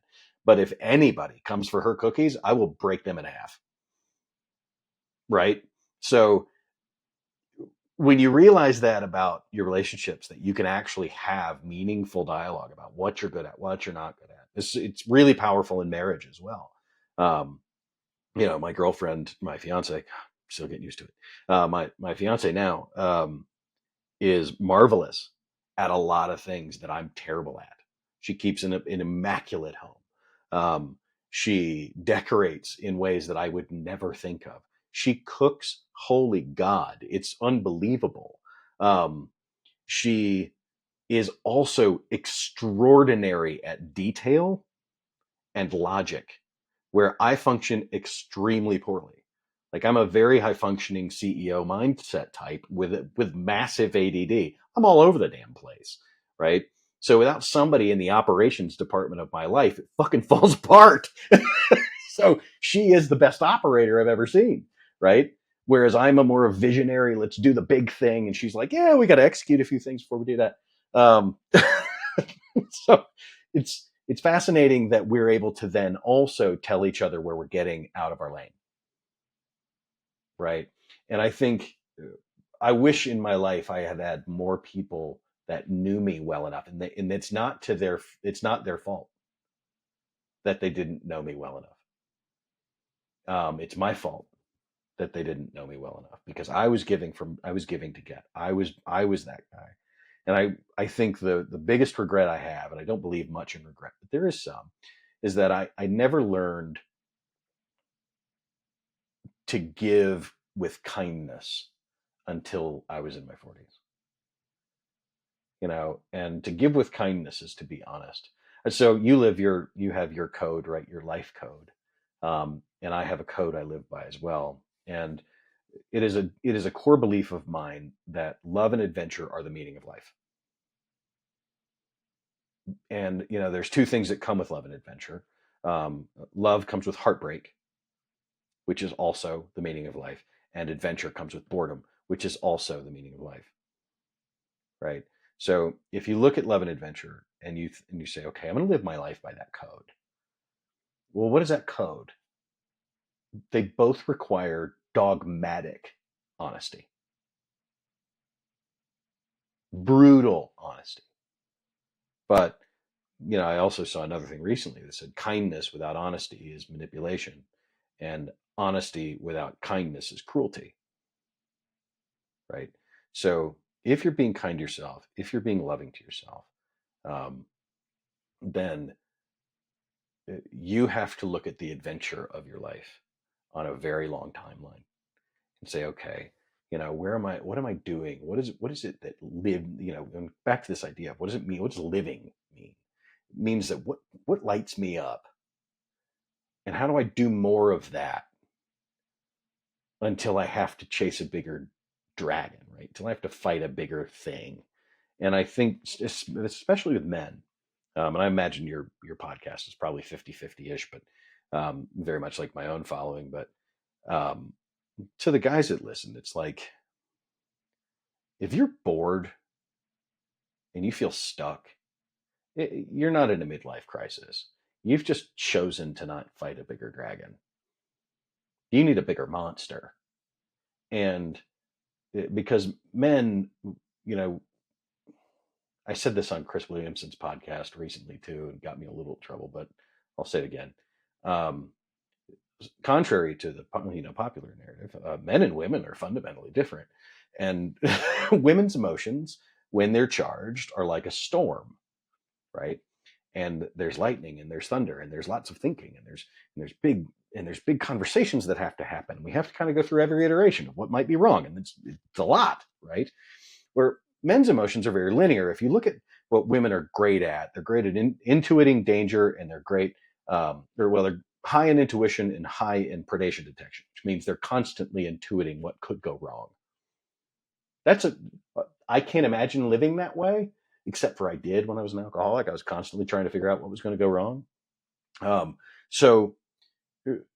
But if anybody comes for her cookies, I will break them in half. Right? So when you realize that about your relationships, that you can actually have meaningful dialogue about what you're good at, what you're not good at, it's really powerful in marriage as well. Um, my girlfriend, my fiance, still getting used to it. My fiance now, is marvelous at a lot of things that I'm terrible at. She keeps an immaculate home. She decorates in ways that I would never think of. She cooks, holy God, it's unbelievable. She is also extraordinary at detail and logic, where I function extremely poorly. Like, I'm a very high functioning CEO mindset type with massive ADD. I'm all over the damn place, right? So without somebody in the operations department of my life, it fucking falls apart. So she is the best operator I've ever seen, right? Whereas I'm a more visionary, let's do the big thing, and she's like, yeah, we got to execute a few things before we do that. So it's fascinating that we're able to then also tell each other where we're getting out of our lane, right? And I think I wish in my life I had more people that knew me well enough, and it's not their fault that they didn't know me well enough. It's my fault that they didn't know me well enough, because I was giving to get. I was that guy. And I think the biggest regret I have, and I don't believe much in regret, but there is some, is that I never learned to give with kindness until I was in my 40s. And to give with kindness is to be honest. And so you have your code, right? Your life code. And I have a code I live by as well. And it is a core belief of mine that love and adventure are the meaning of life. And there's two things that come with love and adventure. Love comes with heartbreak, which is also the meaning of life, and adventure comes with boredom, which is also the meaning of life, right? So if you look at love and adventure, and you say, okay, I'm going to live my life by that code. Well, what is that code? They both require dogmatic honesty, brutal honesty. But I also saw another thing recently that said kindness without honesty is manipulation, and honesty without kindness is cruelty, right? So if you're being kind to yourself, if you're being loving to yourself, um, then you have to look at the adventure of your life on a very long timeline and say, okay, where am I? What am I doing? What is it that live? And back to this idea of what does it mean? What does living mean? It means that what lights me up, and how do I do more of that until I have to chase a bigger dragon, right? Until I have to fight a bigger thing. And I think, especially with men, and I imagine your podcast is probably 50-50 ish, but very much like my own following. But um, to the guys that listen, it's like, if you're bored and you feel stuck, you're not in a midlife crisis. You've just chosen to not fight a bigger dragon. You need a bigger monster. And because men, you know, I said this on Chris Williamson's podcast recently too, and got me a little trouble, but I'll say it again. Um, Contrary to the popular narrative, men and women are fundamentally different, and women's emotions, when they're charged, are like a storm, right? And there's lightning, and there's thunder, and there's lots of thinking, and there's big conversations that have to happen. We have to kind of go through every iteration of what might be wrong, and it's a lot, right? Where men's emotions are very linear. If you look at what women are great at. They're great at intuiting danger, and they're great, they're high in intuition and high in predation detection, which means they're constantly intuiting what could go wrong. That's a I can't imagine living that way, except for I did when I was an alcoholic. I was constantly trying to figure out what was going to go wrong. So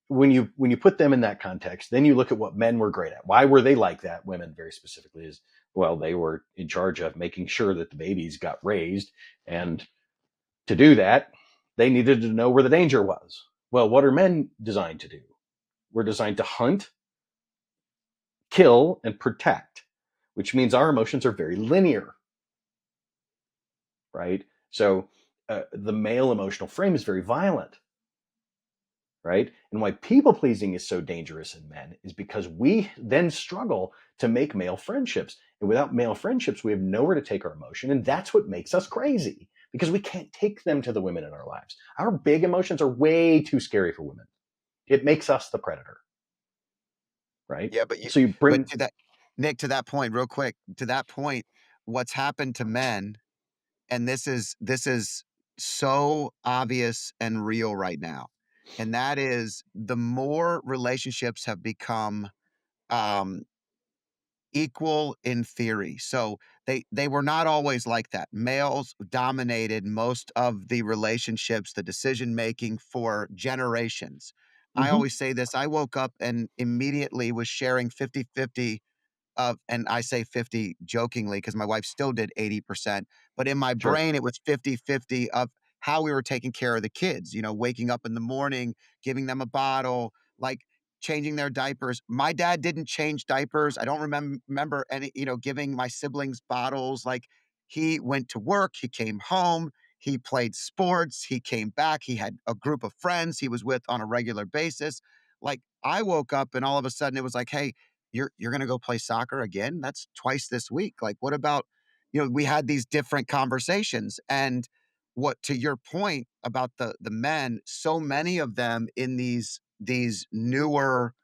when you put them in that context, then you look at what men were great at. Why were they like that? Women, very specifically, is well, they were in charge of making sure that the babies got raised, and to do that, they needed to know where the danger was. Well, what are men designed to do? We're designed to hunt, kill, and protect, which means our emotions are very linear, right? So the male emotional frame is very violent, right? And why people pleasing is so dangerous in men is because we then struggle to make male friendships. And without male friendships, we have nowhere to take our emotion. And that's what makes us crazy because we can't take them to the women in our lives. Our big emotions are way too scary for women. It makes us the predator, right? Yeah, So you but bring, to that Nick, to that point, real quick, to that point, what's happened to men, and this is so obvious and real right now, and that is the more relationships have become um equal in theory. So they were not always like that. Males dominated most of the relationships, the decision making for generations. I mm-hmm, always say this, I woke up and immediately was sharing 50-50 of, and I say 50 jokingly because my wife still did 80%, but in my sure, brain it was 50-50 of how we were taking care of the kids, waking up in the morning, giving them a bottle, like changing their diapers. My dad didn't change diapers. I don't remember any, giving my siblings bottles. Like, he went to work, he came home, he played sports, he came back, he had a group of friends he was with on a regular basis. Like, I woke up and all of a sudden it was like, hey, you're gonna go play soccer again? That's twice this week. Like, what about, we had these different conversations. And what, to your point about the men, so many of them in these newer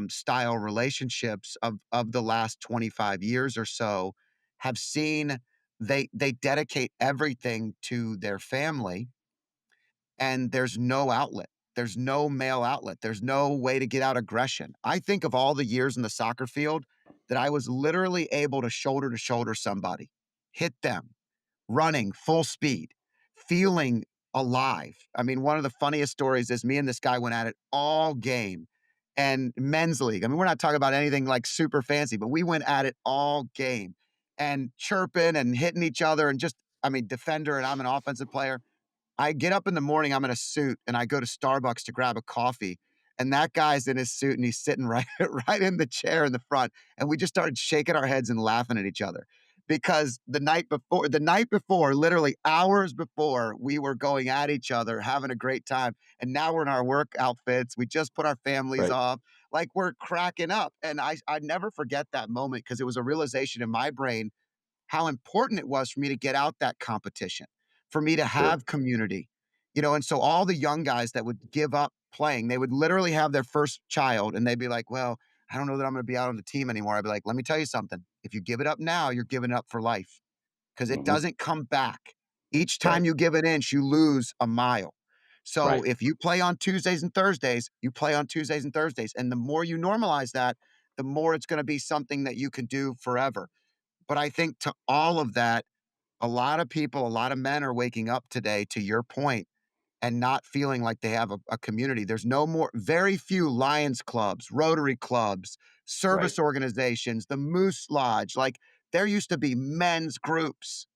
style relationships of the last 25 years or so have seen, they dedicate everything to their family, and there's no outlet. There's no male outlet. There's no way to get out aggression. I think of all the years in the soccer field that I was literally able to shoulder somebody, hit them, running full speed, feeling alive. I mean, one of the funniest stories is me and this guy went at it all game, and men's league. I mean, we're not talking about anything like super fancy, but we went at it all game and chirping and hitting each other and just, I mean, defender, and I'm an offensive player. I get up in the morning, I'm in a suit, and I go to Starbucks to grab a coffee, and that guy's in his suit, and he's sitting right right in the chair in the front, and we just started shaking our heads and laughing at each other because the night before, literally hours before, we were going at each other, having a great time, and now we're in our work outfits, we just put our families right, off, like, we're cracking up, and I never forget that moment because it was a realization in my brain how important it was for me to get out that competition, for me to sure, have community. And so all the young guys that would give up playing, they would literally have their first child and they'd be like, well, I don't know that I'm going to be out on the team anymore. I'd be like, let me tell you something. If you give it up now, you're giving it up for life because it mm-hmm, doesn't come back. Each right, time you give an inch, you lose a mile. So right, if you play on Tuesdays and Thursdays, you play on Tuesdays and Thursdays. And the more you normalize that, the more it's going to be something that you can do forever. But I think to all of that, a lot of people, a lot of men are waking up today, to your point, and not feeling like they have a community. There's no more, very few Lions clubs, Rotary clubs, right, service organizations, the Moose Lodge. Like, there used to be men's groups.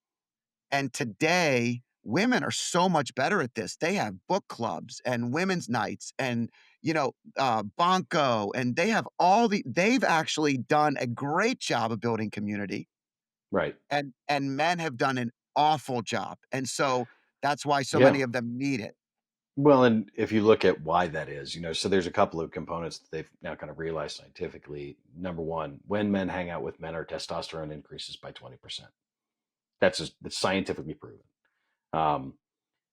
And today, women are so much better at this. They have book clubs and women's nights and, Bonko, and they have they've actually done a great job of building community, right. and men have done an awful job, and so that's why so Yeah. many of them need it. Well, and if you look at why that is, so there's a couple of components that they've now kind of realized scientifically. Number one, when men hang out with men, our testosterone increases by 20%. That's scientifically proven. Um,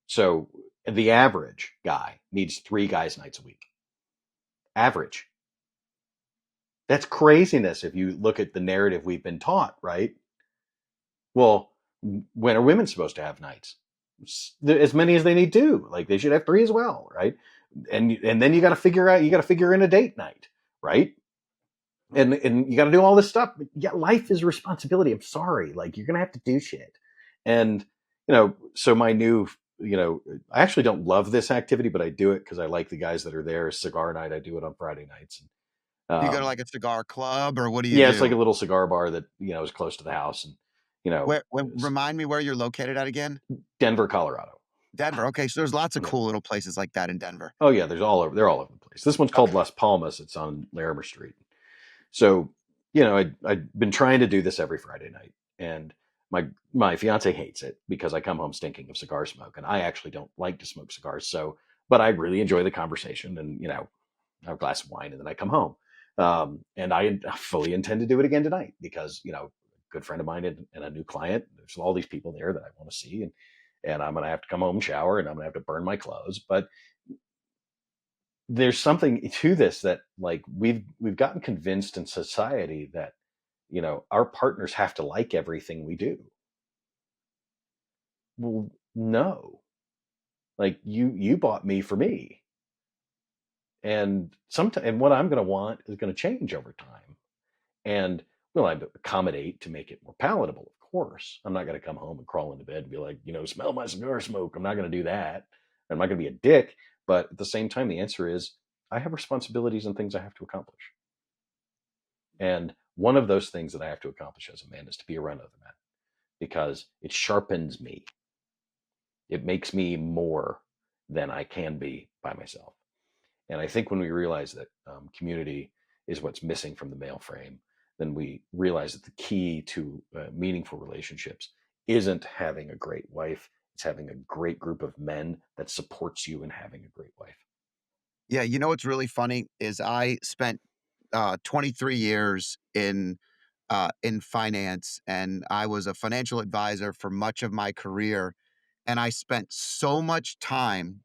so the average guy needs 3 guys' nights a week. Average. That's craziness if you look at the narrative we've been taught, right? Well, When are women supposed to have nights? As many as they need to. Like they should have three as well, right? And then you got to figure in a date night, right? And you got to do all this stuff. Yeah, life is responsibility. I'm sorry, like you're gonna have to do shit. And so my new, I actually don't love this activity, but I do it because I like the guys that are there. Cigar night, I do it on Friday nights. Do you go to, Um, like, a cigar club, or what do you yeah, it's like do? a little cigar bar that is close to the house, and you know, Where remind me where you're located at again? Denver, Colorado. Denver, okay, so there's lots of Yeah. cool little places like that in Denver. Oh yeah, there's all over. They're all over the place. This one's called Okay. Las Palmas. It's on Larimer Street. So, I'd been trying to do this every Friday night, and my fiance hates it because I come home stinking of cigar smoke, and I actually don't like to smoke cigars. So, but I really enjoy the conversation, and have a glass of wine, and then I come home. And I fully intend to do it again tonight because a good friend of mine and a new client. There's all these people there that I want to see, and I'm gonna have to come home and shower, and I'm gonna have to burn my clothes, but there's something to this that like we've gotten convinced in society that our partners have to like everything we do. Well, no. Like you bought me for me, and sometimes and what I'm going to want is going to change over time. And will I accommodate to make it more palatable? Of course, I'm not going to come home and crawl into bed and be like, smell my cigar smoke. I'm not going to do that. I'm not going to be a dick. But at the same time, the answer is I have responsibilities and things I have to accomplish. And one of those things that I have to accomplish as a man is to be around other men because it sharpens me. It makes me more than I can be by myself. And I think when we realize that community is what's missing from the male frame, then we realize that the key to meaningful relationships isn't having a great wife, it's having a great group of men that supports you in having a great wife. Yeah, you know what's really funny is I spent 23 years in finance, and I was a financial advisor for much of my career. And I spent so much time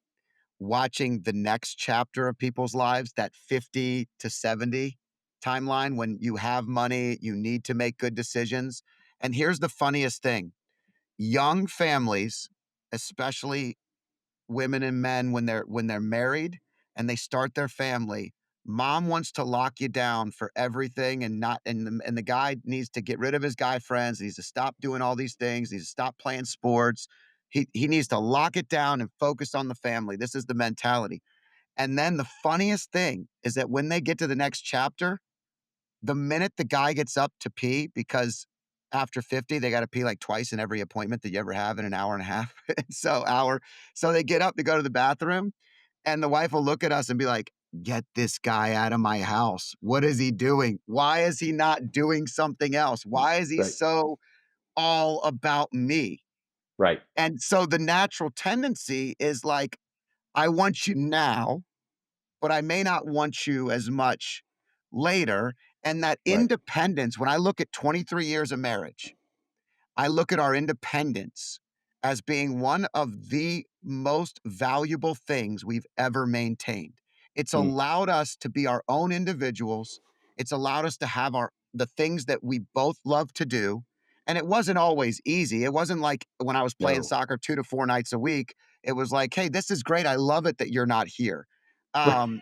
watching the next chapter of people's lives, that 50 to 70 timeline when you have money, you need to make good decisions. And here's the funniest thing: young families, especially women and men, when they're married and they start their family, mom wants to lock you down for everything, and not and the guy needs to get rid of his guy friends, needs to stop doing all these things, needs to stop playing sports. He needs to lock it down and focus on the family. This is the mentality. And then the funniest thing is that when they get to the next chapter, the minute the guy gets up to pee, because after 50, they got to pee like twice in every appointment that you ever have in an hour and a half. So they get up to go to the bathroom, and the wife will look at us and be like, "Get this guy out of my house. What is he doing? Why is he not doing something else? Why is he Right. so all about me?" Right. And so the natural tendency is like, I want you now, but I may not want you as much later. And that Right. independence, when I look at 23 years of marriage, I look at our independence as being one of the most valuable things we've ever maintained. It's Mm. allowed us to be our own individuals. It's allowed us to have the things that we both love to do. And it wasn't always easy. It wasn't like when I was playing No. soccer 2 to 4 nights a week. It was like, hey, this is great. I love it that you're not here. Right. Um,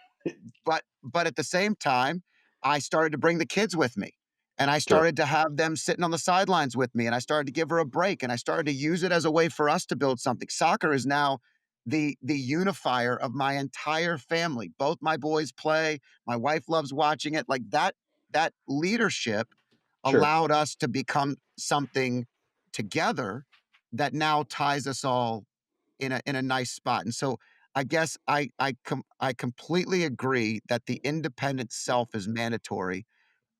but at the same time, I started to bring the kids with me, and I Sure. started to have them sitting on the sidelines with me, and I started to give her a break, and I started to use it as a way for us to build something. Soccer is now the unifier of my entire family. Both my boys play, my wife loves watching it. Like that leadership Sure. allowed us to become something together that now ties us all in a nice spot. And so I guess I completely agree that the independent self is mandatory.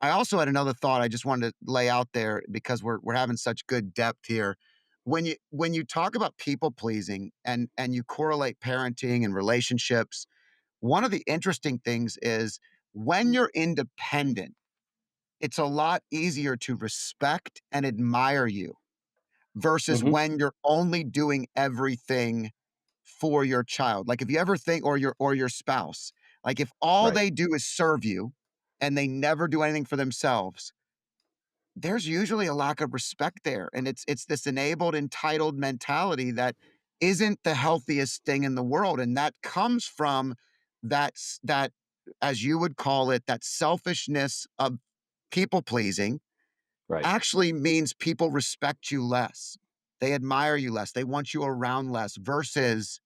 I also had another thought I just wanted to lay out there because we're having such good depth here. When you talk about people pleasing and you correlate parenting and relationships, one of the interesting things is when you're independent, it's a lot easier to respect and admire you versus Hmm. when you're only doing everything for your child. Like if you ever think, or your spouse, like if all Right. they do is serve you and they never do anything for themselves, there's usually a lack of respect there, and it's this enabled, entitled mentality that isn't the healthiest thing in the world, and that comes from that, as you would call it, that selfishness of people pleasing Right. actually means people respect you less. They admire you less. They want you around less versus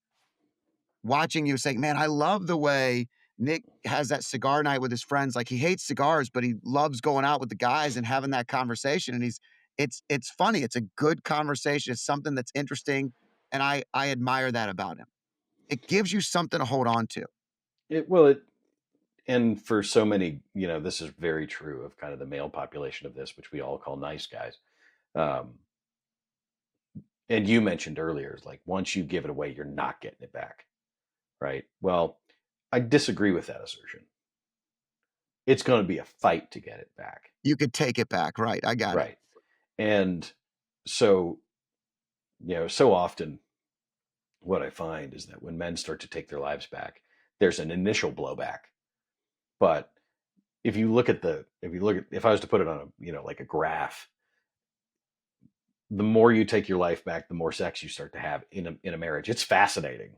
watching you saying, "Man, I love the way Nick has that cigar night with his friends." Like, he hates cigars, but he loves going out with the guys and having that conversation, and it's funny, it's a good conversation, it's something that's interesting, and I admire that about him. It gives you something to hold on to. It and for so many, this is very true of kind of the male population of this, which we all call nice guys. Um, and you mentioned earlier, is like once you give it away, you're not getting it back, right? Well, I disagree with that assertion. It's going to be a fight to get it back, You could take it back, right, I got it. right? And so, so often what I find is that when men start to take their lives back, there's an initial blowback. But if I was to put it on a, like a graph, the more you take your life back, the more sex you start to have in a marriage. It's fascinating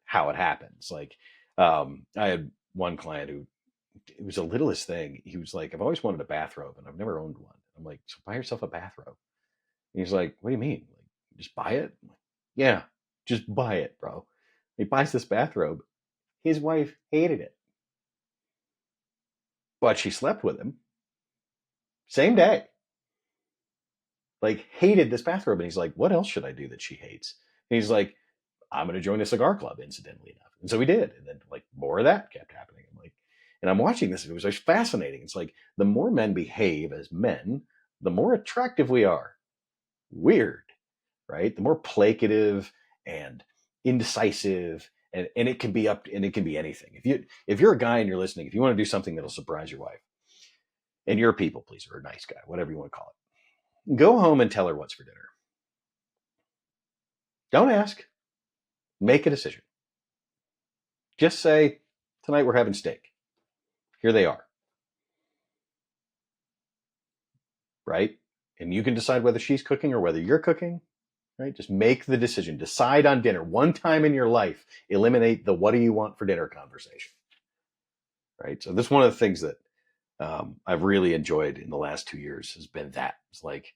how it happens. Like, I had one client who, it was the littlest thing. He was like, I've always wanted a bathrobe and I've never owned one. I'm like, so buy yourself a bathrobe. And he's like, what do you mean? Like, just buy it? I'm like, yeah, just buy it, bro. He buys this bathrobe. His wife hated it, but she slept with him same day. Like, hated this bathrobe. And he's like, what else should I do that she hates? And he's like, I'm going to join a cigar club, incidentally enough. And so he did. And then, like, more of that kept happening. I'm like, and I'm watching this. It was just fascinating. It's like the more men behave as men, the more attractive we are. Weird, right? The more placative and indecisive, and it can be and it can be anything. If you're a guy and you're listening, if you want to do something that'll surprise your wife, and you're a people pleaser or a nice guy, whatever you want to call it, go home and tell her what's for dinner. Don't ask. Make a decision. Just say, tonight we're having steak. Here they are, right? And you can decide whether she's cooking or whether you're cooking, right? Just make the decision. Decide on dinner. One time in your life, eliminate the what do you want for dinner conversation, right? So this is one of the things that I've really enjoyed in the last 2 years has been that. It's like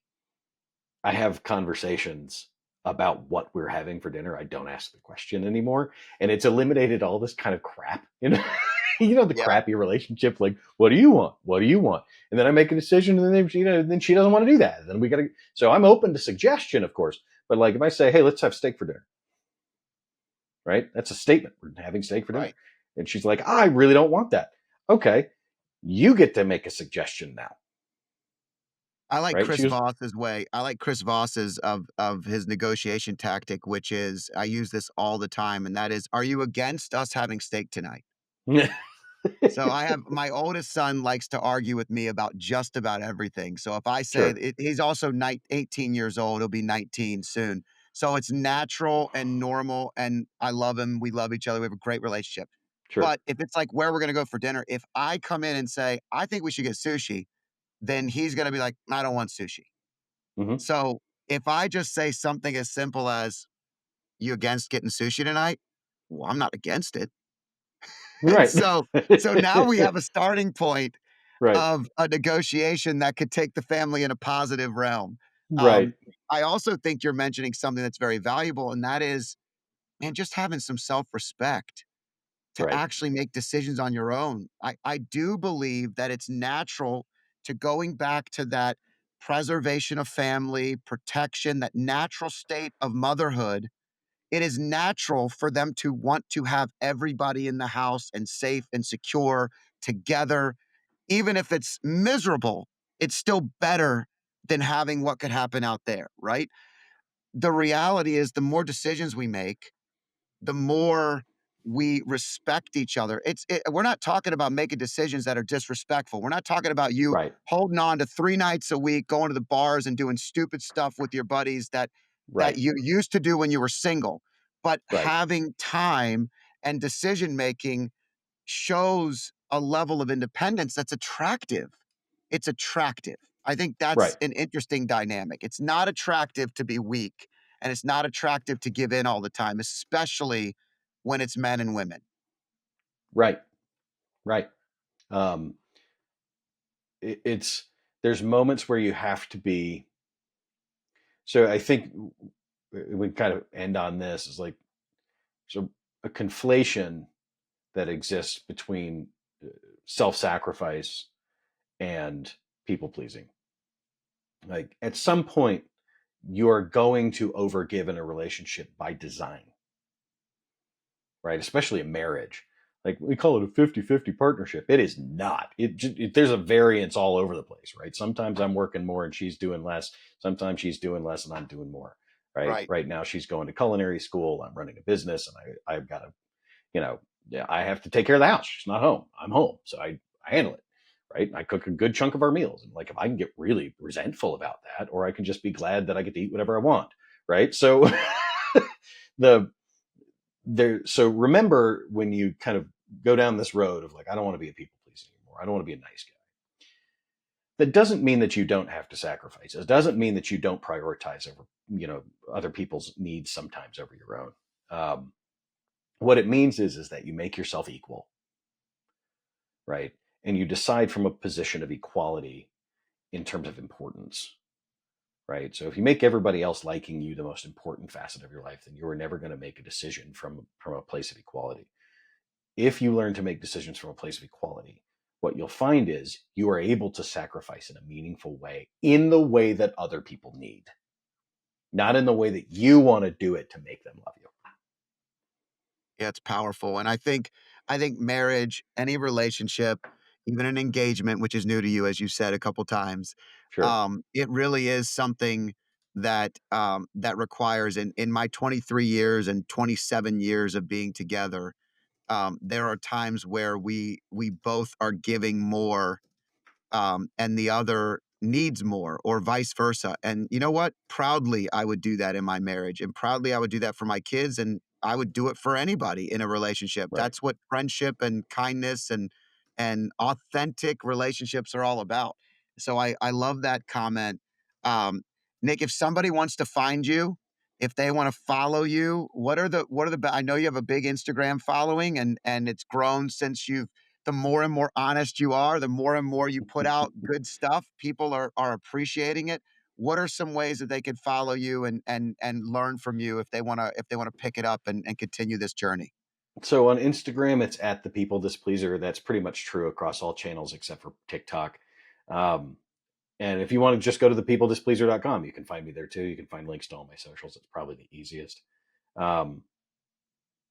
I have conversations about what we're having for dinner. I don't ask the question anymore. And it's eliminated all this kind of crap, the Yeah, crappy relationship. Like, what do you want? What do you want? And then I make a decision and then she doesn't want to do that. And then so I'm open to suggestion, of course. But like if I say, hey, let's have steak for dinner, right? That's a statement. We're having steak for dinner. right. And she's like, I really don't want that. Okay. You get to make a suggestion now, I like right? Chris She goes, Voss's way. I like Chris Voss's of his negotiation tactic, which is I use this all the time, and that is, "Are you against us having steak tonight?" So I have my oldest son likes to argue with me about just about everything. So if I say sure, he's also 18 years old, he'll be 19 soon. So it's natural and normal, and I love him. We love each other. We have a great relationship. sure. But if it's like where we're gonna go for dinner, if I come in and say, I think we should get sushi, then he's gonna be like, I don't want sushi. Hmm. So if I just say something as simple as, you against getting sushi tonight? Well, I'm not against it. And Right. so now we have a starting point Right. of a negotiation that could take the family in a positive realm. Right. Um, I also think you're mentioning something that's very valuable, and that is, man, just having some self-respect to Right. actually make decisions on your own. I do believe that it's natural to going back to that preservation of family, protection, that natural state of motherhood. It is natural for them to want to have everybody in the house and safe and secure together. Even if it's miserable, it's still better than having what could happen out there, right? The reality is the more decisions we make, the more we respect each other. We're not talking about making decisions that are disrespectful. We're not talking about you Right. holding on to 3 nights a week, going to the bars and doing stupid stuff with your buddies that Right. you used to do when you were single. But Right. having time and decision making shows a level of independence that's attractive. It's attractive. I think that's Right. an interesting dynamic. It's not attractive to be weak, and it's not attractive to give in all the time, especially when it's men and women. Right. Right. Um, it's there's moments where you have to be. So I think we kind of end on this is like so a conflation that exists between self-sacrifice and people pleasing. Like at some point, you're going to overgive in a relationship by design, right? Especially a marriage. Like we call it a 50-50 partnership. It is not. There's a variance all over the place, right? Sometimes I'm working more and she's doing less. Sometimes she's doing less and I'm doing more, right? Right. Right now she's going to culinary school. I'm running a business and I've got to, yeah, I have to take care of the house. She's not home. I'm home. So I handle it. Right. I cook a good chunk of our meals. And like if I can get really resentful about that, or I can just be glad that I get to eat whatever I want. Right. So the so remember when you kind of go down this road of like, I don't want to be a people pleaser anymore. I don't want to be a nice guy. That doesn't mean that you don't have to sacrifice. It doesn't mean that you don't prioritize over, other people's needs sometimes over your own. What it means is that you make yourself equal, right? And you decide from a position of equality in terms of importance, right? So if you make everybody else liking you the most important facet of your life, then you are never going to make a decision from a place of equality. If you learn to make decisions from a place of equality, what you'll find is you are able to sacrifice in a meaningful way in the way that other people need, not in the way that you want to do it to make them love you. Yeah, it's powerful, and I think marriage, any relationship, even an engagement, which is new to you, as you said a couple times, Sure. it really is something that requires in my 23 years and 27 years of being together, there are times where we both are giving more and the other needs more or vice versa. And you know what? Proudly, I would do that in my marriage and proudly I would do that for my kids and I would do it for anybody in a relationship. Right. That's what friendship and kindness and authentic relationships are all about. So I love that comment. Nick, if somebody wants to find you, if they want to follow you, I know you have a big Instagram following and it's grown since you've the more and more honest you are, the more and more you put out good stuff, people are appreciating it. What are some ways that they could follow you and learn from you if they wanna pick it up and continue this journey? So on Instagram, it's at the people displeaser. That's pretty much true across all channels except for TikTok. Um, and if you want to just go to thepeopledispleaser.com, you can find me there too. You can find links to all my socials. It's probably the easiest. Um,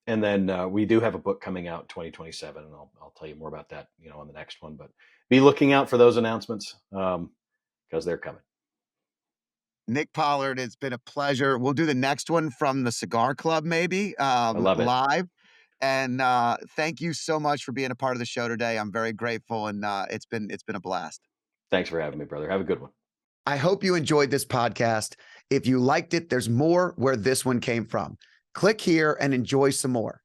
and then we do have a book coming out in 2027, and I'll tell you more about that, on the next one. But be looking out for those announcements because they're coming. Nick Pollard, it's been a pleasure. We'll do the next one from the Cigar Club maybe, I love it. live. And, thank you so much for being a part of the show today. I'm very grateful, and, it's been a blast. Thanks for having me, brother. Have a good one. I hope you enjoyed this podcast. If you liked it, there's more where this one came from. Click here and enjoy some more.